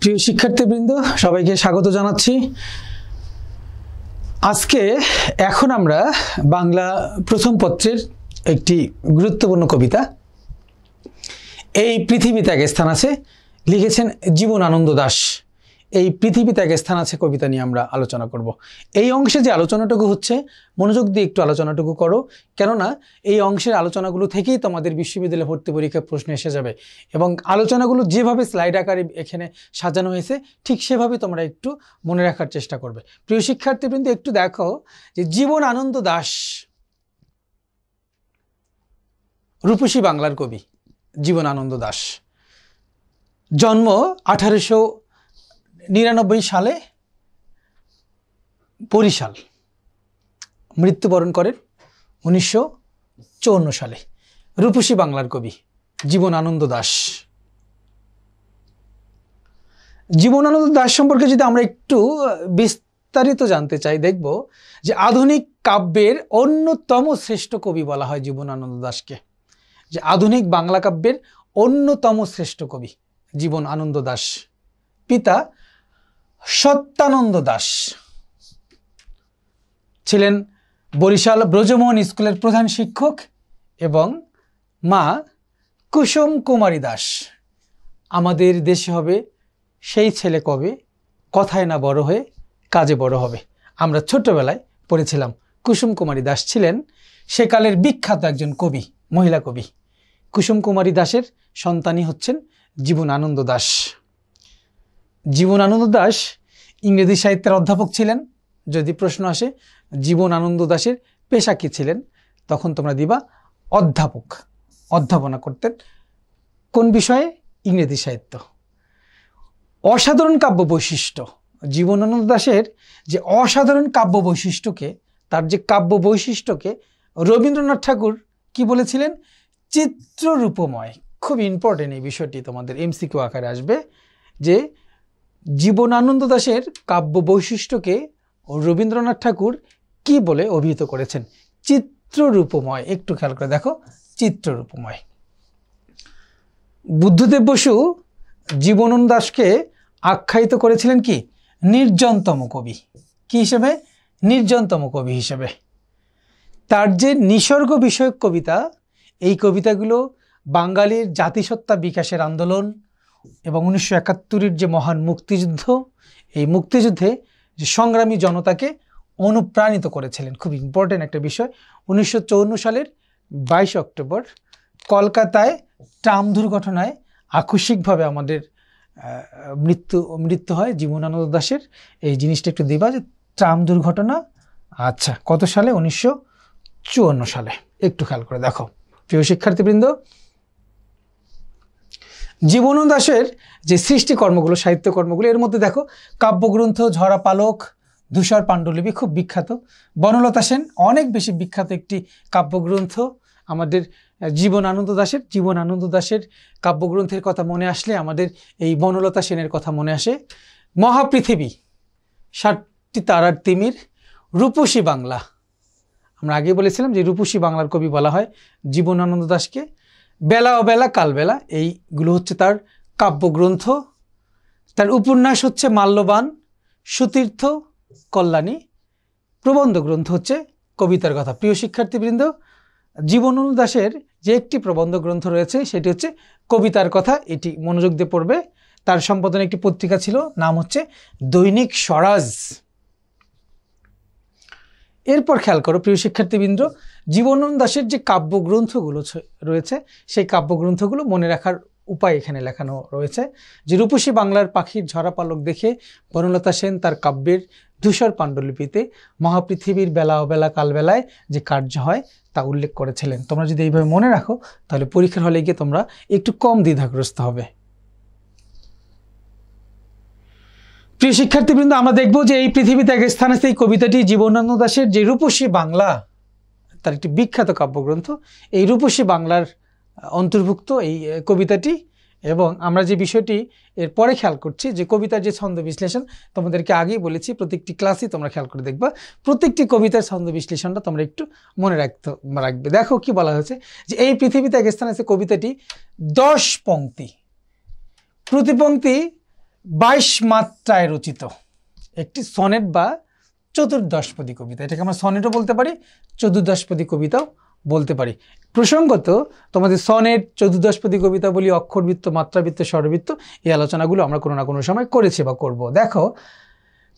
প্রিয় শিক্ষার্থীবৃন্দ সবাইকে স্বাগত জানাচ্ছি। আজকে এখন আমরা বাংলা প্রথম পত্রের একটি গুরুত্বপূর্ণ কবিতা এই পৃথিবীতে এক স্থান আছে লিখেছেন জীবনানন্দ দাশ। এই পৃথিবীতে এক স্থান আছে কবিতা নিয়ে আমরা আলোচনা করব। এই অংশে যে আলোচনাটুকু হচ্ছে মনোযোগ দিয়ে একটু আলোচনাটুকু করো, কেননা এই অংশের আলোচনাগুলো থেকেই তোমাদের বিশ্ববিদ্যালয়ে ভর্তি পরীক্ষার প্রশ্ন এসে যাবে এবং আলোচনাগুলো যেভাবে স্লাইড আকারে এখানে সাজানো হয়েছে ঠিক সেভাবে তোমরা একটু মনে রাখার চেষ্টা করবে। প্রিয় শিক্ষার্থীবৃন্দ একটু দেখো যে জীবনানন্দ দাশ রূপসী বাংলার কবি জীবনানন্দ দাশ। জন্ম 1899 সালে বরিশাল, মৃত্যুবরণ করেন 1954 সালে। রূপসী বাংলার কবি জীবনানন্দ দাশ। জীবনানন্দ দাশ সম্পর্কে যদি আমরা একটু বিস্তারিত জানতে চাই, দেখব যে আধুনিক কাব্যের অন্যতম শ্রেষ্ঠ কবি বলা হয় জীবনানন্দ দাশকে। যে আধুনিক বাংলা কাব্যের অন্যতম শ্রেষ্ঠ কবি জীবনানন্দ দাশ। পিতা সত্যানন্দ দাশ ছিলেন বরিশাল ব্রজমোহন স্কুলের প্রধান শিক্ষক এবং মা কুসুম কুমারী দাস। আমাদের দেশে হবে সেই ছেলে কবে, কথায় না বড় হয়ে কাজে বড় হবে। আমরা ছোটবেলায় পড়েছিলাম। কুসুম কুমারী দাস ছিলেন সেকালের বিখ্যাত একজন কবি, মহিলা কবি। কুসুম কুমারী দাসের সন্তানই হচ্ছেন জীবনানন্দ দাশ। জীবনানন্দ দাশ ইংরেজি সাহিত্যের অধ্যাপক ছিলেন। যদি প্রশ্ন আসে জীবনানন্দ দাশের পেশা কী ছিলেন, তখন তোমরা দিবা অধ্যাপক। অধ্যাপনা করতেন কোন বিষয়ে? ইংরেজি সাহিত্য। অসাধারণ কাব্য বৈশিষ্ট্য, জীবনানন্দ দাশের যে অসাধারণ কাব্য বৈশিষ্ট্যকে, তার যে কাব্য বৈশিষ্ট্যকে রবীন্দ্রনাথ ঠাকুর কি বলেছিলেন? চিত্ররূপময়। খুব ইম্পর্টেন্ট এই বিষয়টি, তোমাদের এমসিকিউ আকারে আসবে যে জীবনানন্দ দাশের কাব্য বৈশিষ্ট্যকে রবীন্দ্রনাথ ঠাকুর কি বলে অভিহিত করেছেন? চিত্ররূপময়। একটু খেয়াল করে দেখো, চিত্ররূপময়। বুদ্ধদেব বসু জীবনানন্দ দাশকে আখ্যায়িত করেছিলেন কি? নির্জনতম কবি। কি হিসেবে? নির্জনতম কবি হিসেবে। তার যে নিসর্গ বিষয়ক কবিতা, এই কবিতাগুলো বাঙালির জাতিসত্তা বিকাশের আন্দোলন এবং 1971-এর যে মহান মুক্তিযুদ্ধ, এই মুক্তিযুদ্ধে যে সংগ্রামী জনতাকে অনুপ্রাণিত করেছিলেন। খুব ইম্পর্টেন্ট একটা বিষয়। 1954 সালের 22 অক্টোবর কলকাতায় ট্রাম দুর্ঘটনায় আকস্মিকভাবে আমাদের মৃত্যু হয় জীবনানন্দ দাশের। এই জিনিসটা একটু দিবা যে ট্রাম দুর্ঘটনা, আচ্ছা কত সালে? 1954 সালে। একটু খেয়াল করে দেখো প্রিয় শিক্ষার্থীবৃন্দ। জীবনানন্দ দাশের যে সৃষ্টিকর্মগুলো, সাহিত্যকর্মগুলো, এর মধ্যে দেখো কাব্যগ্রন্থ ঝরা পালক, ধূসর পাণ্ডুলিপি খুব বিখ্যাত। বনলতা সেন অনেক বেশি বিখ্যাত একটি কাব্যগ্রন্থ আমাদের জীবনানন্দ দাশের। জীবনানন্দ দাশের কাব্যগ্রন্থের কথা মনে আসলে আমাদের এই বনলতা সেনের কথা মনে আসে। মহাপৃথিবী, 7টি তারার তিমির, রূপসী বাংলা। আমরা আগে বলেছিলাম যে রূপসী বাংলার কবি বলা হয় জীবনানন্দ দাশকে। বেলা অবেলা কালবেলা, এইগুলো হচ্ছে তার কাব্যগ্রন্থ। তার উপন্যাস হচ্ছে মাল্যবান, সুতীর্থ, কল্যাণী। প্রবন্ধ গ্রন্থ হচ্ছে কবিতার কথা। প্রিয় শিক্ষার্থীবৃন্দ, জীবনানন্দ দাশের যে একটি প্রবন্ধ গ্রন্থ রয়েছে সেটি হচ্ছে কবিতার কথা। এটি মনোযোগ দিয়ে পড়বে। তার সম্পাদনে একটি পত্রিকা ছিল, নাম হচ্ছে দৈনিক স্বরাজ। এরপর খেয়াল করো প্রিয় শিক্ষার্থীবৃন্দ, জীবনানন্দ দাশের যে কাব্যগ্রন্থগুলো রয়েছে সেই কাব্যগ্রন্থগুলো মনে রাখার উপায় এখানে লেখানো রয়েছে। যে রূপসী বাংলার পাখির ঝরা পালক দেখে বনলতা সেন তার কাব্যের ধূসর পাণ্ডুলিপিতে মহাপৃথিবীর বেলা অবেলা কালবেলায় যে কার্য হয় তা উল্লেখ করেছিলেন। তোমরা যদি এইভাবে মনে রাখো তাহলে পরীক্ষার হলে গিয়ে তোমরা একটু কম দ্বিধাগ্রস্ত হবে। প্রিয় শিক্ষার্থীবৃন্দ, আমরা দেখবো যে এই পৃথিবীতে এক স্থান আছে, এই কবিতাটি জীবনানন্দ দাশের যে রূপসী বাংলা, তার একটি বিখ্যাত কাব্যগ্রন্থ। এই রূপসী বাংলার অন্তর্ভুক্ত এই কবিতাটি। এবং আমরা যে বিষয়টি এর পরে খেয়াল করছি যে কবিতার যে ছন্দ বিশ্লেষণ, তোমাদেরকে আগেই বলেছি প্রত্যেকটি ক্লাসই তোমরা খেয়াল করে দেখবা, প্রত্যেকটি কবিতার ছন্দ বিশ্লেষণটা তোমরা একটু মনে রাখবে। দেখো কি বলা হয়েছে যে এই পৃথিবীতে এক স্থান আছে কবিতাটি 10 পংক্তি। প্রতি পংক্তি 22 মাত্রায় রচিত একটি সনেট বা চতুর্দশপদী কবিতা। এটাকে আমরা সনেটও বলতে পারি, চতুর্দশপদী কবিতাও বলতে পারি। প্রসঙ্গত তোমাদের সনেট, চতুর্দশপদী কবিতা বলি, অক্ষরবৃত্ত, মাত্রাবৃত্ত, স্বরবৃত্ত, এই আলোচনাগুলো আমরা কোনো না কোনো সময় করেছি বা করব। দেখো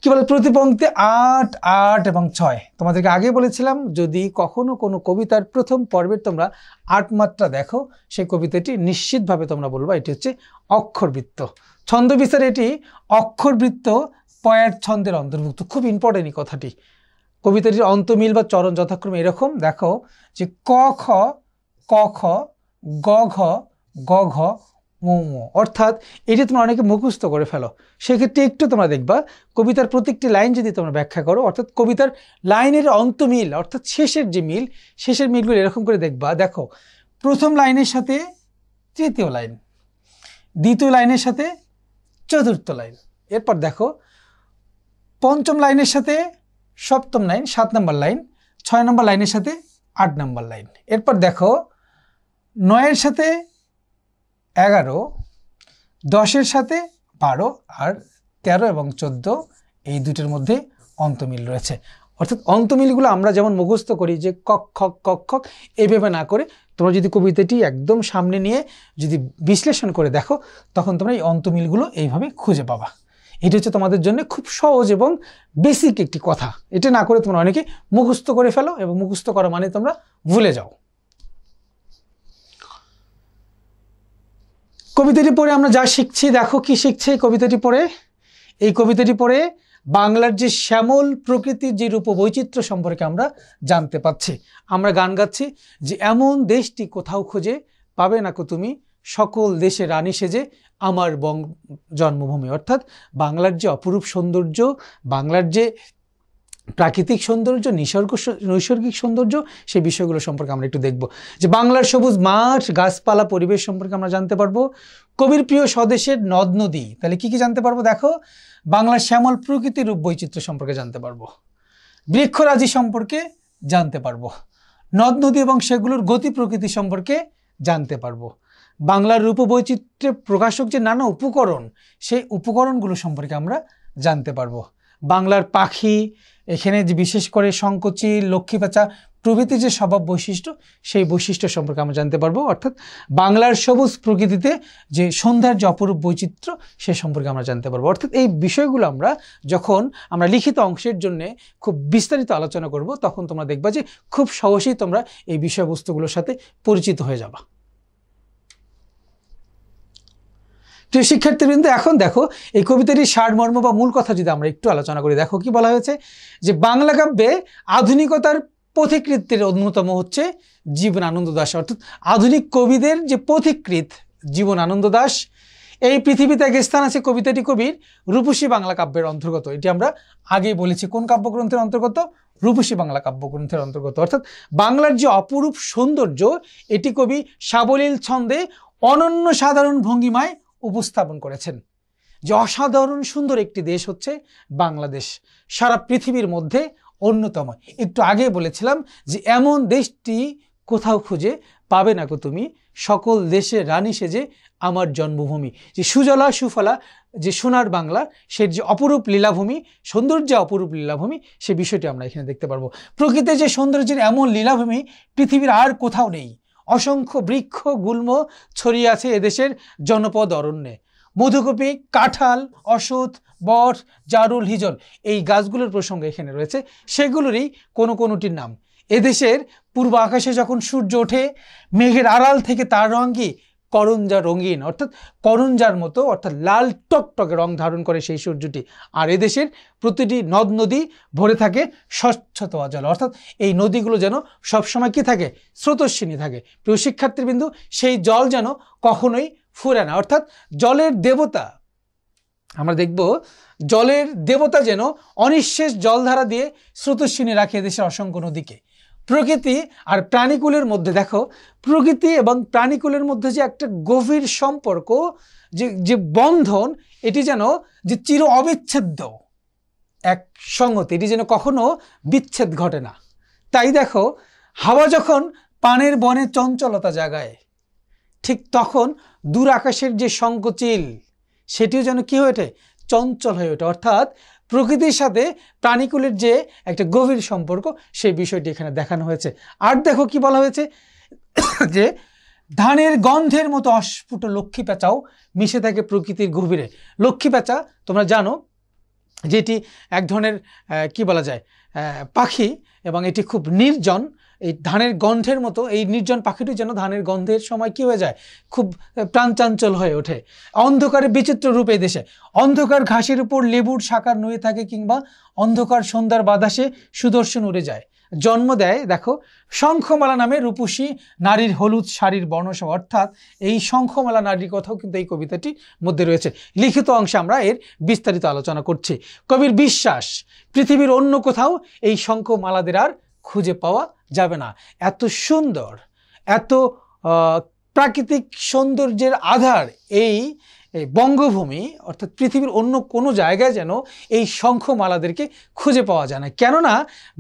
কি বলে, প্রতি পংক্তি 8, 8 এবং 6। তোমাদেরকে আগে বলেছিলাম যদি কখনো কোনো কবিতার প্রথম পর্বের তোমরা 8 মাত্রা দেখো, সেই কবিতাটি নিশ্চিতভাবে তোমরা বলবা এটি হচ্ছে অক্ষরবৃত্ত। ছন্দ বিচারে এটি অক্ষরবৃত্ত পয়ার ছন্দের অন্তর্ভুক্ত। খুব ইম্পর্টেন্ট এই কথাটি। কবিতাটির অন্তমিল বা চরণ যথাক্রমে এরকম, দেখো যে ক খ, ক খ, গ ঘ, গ ঘ, মো মো, অর্থাৎ এটি তোমরা অনেকে মুখস্থ করে ফেলো। সেক্ষেত্রে একটু তোমরা দেখবা কবিতার প্রত্যেকটি লাইন যদি তোমরা ব্যাখ্যা করো, অর্থাৎ কবিতার লাইনের অন্তমিল অর্থাৎ শেষের যে মিল, শেষের মিলগুলো এরকম করে দেখবা। দেখো প্রথম লাইনের সাথে তৃতীয় লাইন, দ্বিতীয় লাইনের সাথে চতুর্থ লাইন, এরপর দেখো পঞ্চম লাইনের সাথে সপ্তম লাইন, 7 নম্বর লাইন, 6 নম্বর লাইনের সাথে 8 নম্বর লাইন, এরপর দেখো 9-এর সাথে 11, 10-এর সাথে 12 আর 13 এবং 14 এই দুটোর মধ্যে অন্তমিল রয়েছে। অর্থাৎ অন্তমিলগুলো আমরা যেমন মুখস্থ করি যে কক খক কক খক, এইভাবে না করে তোমরা যদি কবিতাটি একদম সামনে নিয়ে যদি বিশ্লেষণ করে দেখো, তখন তোমরা এই অন্তমিলগুলো এইভাবে খুঁজে পাবা। এটা হচ্ছে তোমাদের জন্য খুব সহজ এবং বেসিক একটি কথা। এটা না করে তোমরা অনেকে মুখস্থ করে ফেলো এবং মুখস্থ করা মানে তোমরা ভুলে যাও। কবিতাটি পড়ে আমরা যা শিখছি, দেখো কি শিখছি এই কবিতাটি পড়ে। এই কবিতাটি পড়ে বাংলার যে শ্যামল প্রকৃতির যে রূপবৈচিত্র্য সম্পর্কে আমরা জানতে পাচ্ছি। আমরা গান গাচ্ছি যে এমন দেশটি কোথাও খুঁজে পাবে না কো তুমি, সকল দেশে রানী সেজে আমার জন্মভূমি। অর্থাৎ বাংলার যে অপরূপ সৌন্দর্য, বাংলার যে প্রাকৃতিক সৌন্দর্য, নৈসর্গিক সৌন্দর্য, সেই বিষয়গুলো সম্পর্কে আমরা একটু দেখব। যে বাংলার সবুজ মাঠ, গাছপালা, পরিবেশ সম্পর্কে আমরা জানতে পারবো। কবির প্রিয় স্বদেশের নদ নদী, তাহলে কি কি জানতে পারবো? দেখো বাংলার শ্যামল প্রকৃতির রূপ বৈচিত্র্য সম্পর্কে জানতে পারবো, বৃক্ষরাজি সম্পর্কে জানতে পারবো, নদ নদী এবং সেগুলোর গতি প্রকৃতি সম্পর্কে জানতে পারবো, বাংলার রূপ বৈচিত্র্যের প্রকাশক যে নানা উপকরণ, সেই উপকরণগুলো সম্পর্কে আমরা জানতে পারবো। বাংলার পাখি, এখানে যে বিশেষ করে শঙ্খচিল, লক্ষ্মীপ্যাঁচা প্রভৃতি যে স্বভাব বৈশিষ্ট্য, সেই বৈশিষ্ট্য সম্পর্কে আমরা জানতে পারবো। অর্থাৎ বাংলার সবুজ প্রকৃতিতে যে সন্ধ্যার যে অপরূপ বৈচিত্র্য, সে সম্পর্কে আমরা জানতে পারবো। অর্থাৎ এই বিষয়গুলো আমরা যখন আমরা লিখিত অংশের জন্য খুব বিস্তারিত আলোচনা করব, তখন তোমরা দেখবা যে খুব সহজেই তোমরা এই বিষয়বস্তুগুলোর সাথে পরিচিত হয়ে যাবা। প্রিয় শিক্ষার্থীবৃন্দ, এখন দেখো এই কবিতাটির সারমর্ম বা মূল কথা যদি আমরা একটু আলোচনা করি, দেখো কি বলা হয়েছে যে বাংলা কাব্যে আধুনিকতার পথিকৃতের অন্যতম হচ্ছে জীবনানন্দ দাশ। অর্থাৎ আধুনিক কবিদের যে পথিকৃত জীবনানন্দ দাশ, এই পৃথিবীতে এক স্থান আছে কবিতাটি কবির রূপসী বাংলা কাব্যের অন্তর্গত। এটি আমরা আগেই বলেছি কোন কাব্যগ্রন্থের অন্তর্গত, রূপসী বাংলা কাব্যগ্রন্থের অন্তর্গত। অর্থাৎ বাংলার যে অপরূপ সৌন্দর্য, এটি কবি সাবলীল ছন্দে অনন্য সাধারণ ভঙ্গিমায় উপস্থাপন করেছেন। যে অসাধারণ সুন্দর একটি দেশ হচ্ছে বাংলাদেশ, সারা পৃথিবীর মধ্যে অন্যতম। একটু আগে বলেছিলাম যে এমন দেশটি কোথাও খুঁজে পাবে না গো তুমি, সকল দেশে রানী সেজে আমার জন্মভূমি। যে সুজলা সুফলা যে সোনার বাংলা, সে যে অপরূপ লীলাভূমি, সৌন্দর্যে অপরূপ লীলাভূমি, সে বিষয়টি আমরা এখানে দেখতে পারবো। প্রকৃতির যে সৌন্দর্যের এমন লীলাভূমি পৃথিবীর আর কোথাও নেই। অসংখ্য বৃক্ষ গুল্ম ছড়িয়ে আছে এদেশের জনপদ অরণ্যে। মধুকপি, কাঁঠাল, অশ্বত্থ, বট, জারুল, হিজল, এই গাছগুলোর প্রসঙ্গ এখানে রয়েছে। সেগুলোরই কোনো কোনোটির নাম। এদেশের পূর্ব আকাশে যখন সূর্য ওঠে, মেঘের আড়াল থেকে তার রং কি করঞ্জা রঙিন, অর্থাৎ করঞ্জার মতো, অর্থাৎ লাল টকটকে রং ধারণ করে সেই সূর্যটি। আর এদেশের প্রতিটি নদ নদী ভরে থাকে স্বচ্ছতা জল, অর্থাৎ এই নদীগুলো যেন সবসময় কি থাকে, স্রোতস্বিনী থাকে। প্রিয় শিক্ষার্থীবৃন্দু, সেই জল যেন কখনোই ফুরে না। অর্থাৎ জলের দেবতা, আমরা দেখব জলের দেবতা যেন অনিঃশেষ জলধারা দিয়ে স্রোতস্বিনী রাখে দেশের অসংখ্য নদীকে। প্রকৃতি আর প্রাণীকুলের মধ্যে দেখো, প্রকৃতি এবং প্রাণীকুলের মধ্যে যে একটা গভীর সম্পর্ক, যে বন্ধন, এটি যেন যে চির অবিচ্ছেদ্য এক সংগতি, এটি যেন কখনো বিচ্ছেদ ঘটে না। তাই দেখো হাওয়া যখন পানের বনে চঞ্চলতা জাগায়, ঠিক তখন দূর আকাশের যে শঙ্খচিল, সেটিও যেন কি হয়ে ওঠে, চঞ্চল হয়ে ওঠে। অর্থাৎ প্রকৃতির সাথে প্রাণীকুলের যে একটা গভীর সম্পর্ক, সেই বিষয়টি এখানে দেখানো হয়েছে। আর দেখো কি বলা হয়েছে, যে ধানের গন্ধের মতো অস্ফুট লক্ষ্মী পেঁচাও মিশে থাকে প্রকৃতির গভীরে। লক্ষ্মী পেঁচা তোমরা জানো যেটি এক ধরনের কি বলা যায় পাখি, এবং এটি খুব নির্জন। এই ধানের গন্ধের মতো এই নির্জন পাখিটি যেন ধানের গন্ধের সময় কি হয়ে যায়, খুব প্রাণচাঞ্চল হয়ে ওঠে। অন্ধকারে বিচিত্র রূপে দেশে, অন্ধকার ঘাসের উপর লেবুর শাখার নুয়ে থাকে, কিংবা অন্ধকার সন্ধ্যার বাতাসে সুদর্শন উড়ে যায়। জন্ম দেয় দেখো শঙ্খমালা নামে রূপসী নারীর হলুদ শাড়ির বর্ণসভা। অর্থাৎ এই শঙ্খমালা নারীর কথাও কিন্তু এই কবিতাটির মধ্যে রয়েছে। লিখিত অংশে আমরা এর বিস্তারিত আলোচনা করছি। কবির বিশ্বাস, পৃথিবীর অন্য কোথাও এই শঙ্খমালাদের আর খুঁজে পাওয়া যাবে না। এত সুন্দর, এত প্রাকৃতিক সৌন্দর্যের আধার এই বঙ্গভূমি, অর্থাৎ পৃথিবীর অন্য কোনো জায়গায় যেন এই শঙ্খমালাদেরকে খুঁজে পাওয়া যায় না। কেননা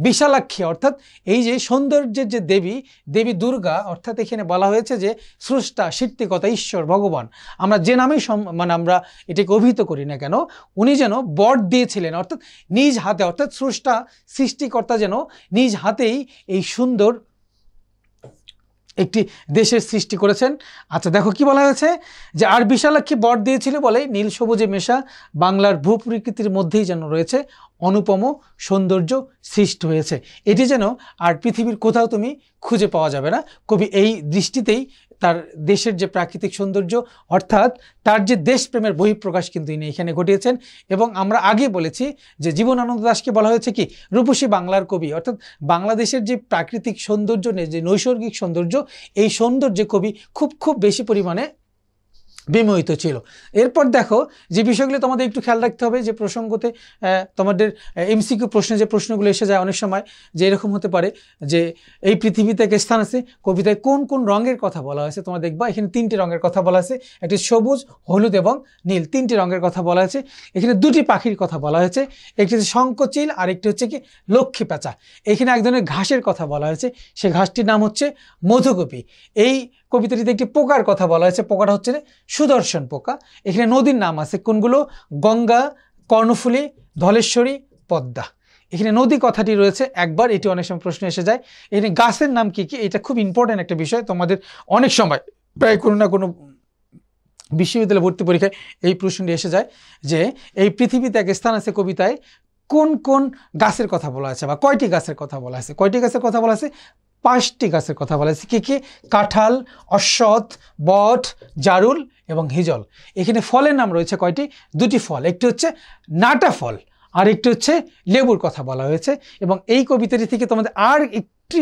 বিশালাক্ষী, অর্থাৎ এই যে সৌন্দর্যের যে দেবী, দেবী দুর্গা, অর্থাৎ এখানে বলা হয়েছে যে স্রষ্টা, সৃষ্টিকর্তা, ঈশ্বর, ভগবান, আমরা যে নামেই মানে আমরা এটাকে অভিহিত করি না কেন, উনি যেন বর দিয়েছিলেন, অর্থাৎ নিজ হাতে, অর্থাৎ স্রষ্টা, সৃষ্টিকর্তা যেন নিজ হাতেই এই সুন্দর একটি দেশের সৃষ্টি করেছেন। আচ্ছা দেখো কি বলা হয়েছে, যে আর বিশালাক্ষী বর দিয়েছিল বলে নীল সবুজে মেশা বাংলার ভূপ্রকৃতির মধ্যেই যেন রয়েছে অনুপম সৌন্দর্য সৃষ্টি হয়েছে। এটি যেন আর পৃথিবীর কোথাও তুমি খুঁজে পাওয়া যাবে না। কবি এই দৃষ্টিতেই তার দেশের যে প্রাকৃতিক সৌন্দর্য, অর্থাৎ তার যে দেশপ্রেমের বহিঃপ্রকাশ কিন্তু ইনি এখানে ঘটিয়েছেন। এবং আমরা আগে বলেছি যে জীবনানন্দ দাশকে বলা হয়েছে কি রূপসী বাংলার কবি, অর্থাৎ বাংলাদেশের যে প্রাকৃতিক সৌন্দর্য, যে নৈসর্গিক সৌন্দর্য, এই সৌন্দর্যে কবি খুব বেশি পরিমাণে বিমোহিত ছিল। এরপর দেখো যে বিষয়গুলো তোমাদের একটু খেয়াল রাখতে হবে, যে প্রসঙ্গতে তোমাদের এমসিকিউ প্রশ্নে যে প্রশ্নগুলো এসে যায় অনেক সময়, যে এরকম হতে পারে যে এই পৃথিবীতে এক স্থান আছে, কবিতায় কোন কোন রঙের কথা বলা হয়েছে। তোমরা দেখবা এখানে 3টি রঙের কথা বলা আছে, একটি সবুজ, হলুদ এবং নীল, 3টি রঙের কথা বলা হয়েছে। এখানে 2টি পাখির কথা বলা হয়েছে, একটি হচ্ছে শঙ্খচিল আর একটি হচ্ছে কি লক্ষ্মী পেঁচা। এখানে এক ধরনের ঘাসের কথা বলা হয়েছে, সেই ঘাসটির নাম হচ্ছে মধুকপি। এই কবিতাটিতে একটি পোকার কথা বলা হয়েছে, পোকাটা হচ্ছে সুদর্শন পোকা। এখানে নদীর নাম আছে কোনগুলো, গঙ্গা, কর্ণফুলী, ধলেশ্বরী, পদ্মা। এখানে নদী কথাটি রয়েছে একবার, এটি অনেক সময় প্রশ্ন এসে যায়। এখানে গাছের নাম কি কি, এটা খুব ইম্পর্টেন্ট একটা বিষয়, তোমাদের অনেক সময় প্রায় কোনো না কোনো বিশ্ববিদ্যালয় ভর্তি পরীক্ষায় এই প্রশ্নটি এসে যায়, যে এই পৃথিবীতে এক স্থান আছে কবিতায় কোন কোন গাছের কথা বলা আছে, বা কয়টি গাছের কথা বলা আছে। কয়টি গাছের কথা বলা আছে, 5টি গাছের কথা বলা আছে। কি কি, কাঁঠাল, অশ্বত্থ, বট, জারুল এবং হিজল। এখানে ফলের নাম রয়েছে কয়টি, 2টি ফল, একটি হচ্ছে নাটা ফল আর একটি হচ্ছে লেবুর কথা বলা হয়েছে। এবং এই কবিতাটি থেকে তোমাদের আর একটি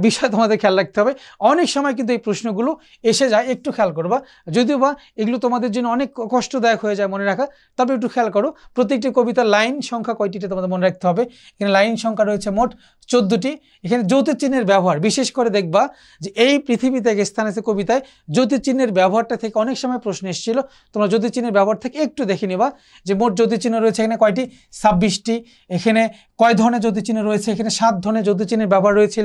বিষয় তোমাদের খেয়াল রাখতে হবে, অনেক সময় কিন্তু এই প্রশ্নগুলো এসে যায়, একটু খেয়াল করবা, যদিও বা এগুলো তোমাদের জন্য অনেক কষ্টদায়ক হয়ে যায় মনে রাখা, তবে একটু খেয়াল করো। প্রত্যেকটি কবিতার লাইন সংখ্যা কয়টিতে তোমাদের মনে রাখতে হবে। এখানে লাইন সংখ্যা রয়েছে মোট 14টি। এখানে জ্যোতির্চিহ্নের ব্যবহার বিশেষ করে দেখবা, যে এই পৃথিবীতে এক স্থান আছে কবিতায় জ্যোতির্চিহ্নের ব্যবহারটা থেকে অনেক সময় প্রশ্ন এসেছিল, তোমরা জ্যোতির্চিহ্নের ব্যবহার থেকে একটু দেখে নিবা, যে মোট জ্যোতির্চিহ্ন রয়েছে এখানে কয়টি, 26টি। এখানে কয় ধরনের জ্যোতির্চিহ্ন রয়েছে, এখানে 7 ধরনের জ্যোতির্চিহ্নের ব্যবহার রয়েছিল।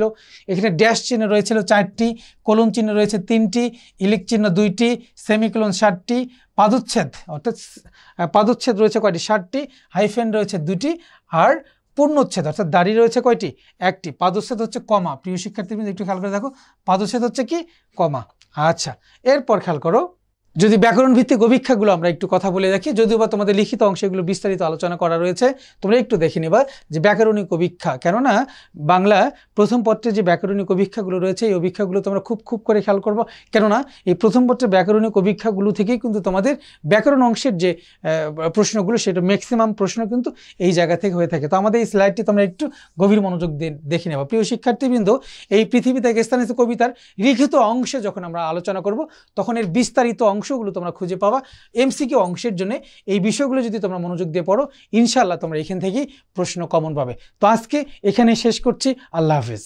এখানে ড্যাশ চিহ্ন রয়েছিল 4টি, কোলন চিহ্ন রয়েছে 3টি, ইলিক চিহ্ন 2টি, সেমিকোলন 7টি, পাদচ্ছেদ অর্থাৎ পাদচ্ছেদ রয়েছে কয়টি, 7টি, হাইফেন রয়েছে 2টি, আর পূর্ণচ্ছেদ অর্থাৎ দাড়ি রয়েছে কয়টি, 1টি। পাদচ্ছেদ হচ্ছে কমা, প্রিয় শিক্ষার্থীবৃন্দ একটু খেয়াল করে দেখো, পাদচ্ছেদ হচ্ছে কি কমা। আচ্ছা এরপর খেয়াল করো, যদি ব্যাকরণ ভিত্তিক অভিক্ষাগুলো আমরা একটু কথা বলে রাখি, যদিও বা তোমাদের লিখিত অংশে এগুলো বিস্তারিত আলোচনা করা রয়েছে, তোমরা একটু দেখে নেবা যে ব্যাকরণিক অভিক্ষা। কেননা বাংলা প্রথম পত্রে যে ব্যাকরণিক অভিক্ষাগুলো রয়েছে, এই অভিক্ষাগুলো তোমরা খুব করে খেয়াল করবো, কেননা এই প্রথম পত্রের ব্যাকরণিক অভিক্ষাগুলো থেকেই কিন্তু তোমাদের ব্যাকরণ অংশের যে প্রশ্নগুলো, সেটা ম্যাক্সিমাম প্রশ্ন কিন্তু এই জায়গা থেকে হয়ে থাকে। তো আমাদের এই স্লাইডটি তোমরা একটু গভীর মনোযোগ দিয়ে দেখে নেবা। প্রিয় শিক্ষার্থীবৃন্দ, এই পৃথিবী থেকে স্থান আছে কবিতার লিখিত অংশে যখন আমরা আলোচনা করব, তখন এর বিস্তারিত অংশগুলো তোমরা খুঁজে পাবা। এমসিকিউ অংশের জন্য এই বিষয়গুলো যদি তোমরা মনোযোগ দিয়ে পড়ো, ইনশাআল্লাহ তোমরা এখান থেকেই প্রশ্ন কমন পাবে। তো আজকে এখানে শেষ করছি, আল্লাহ হাফেজ।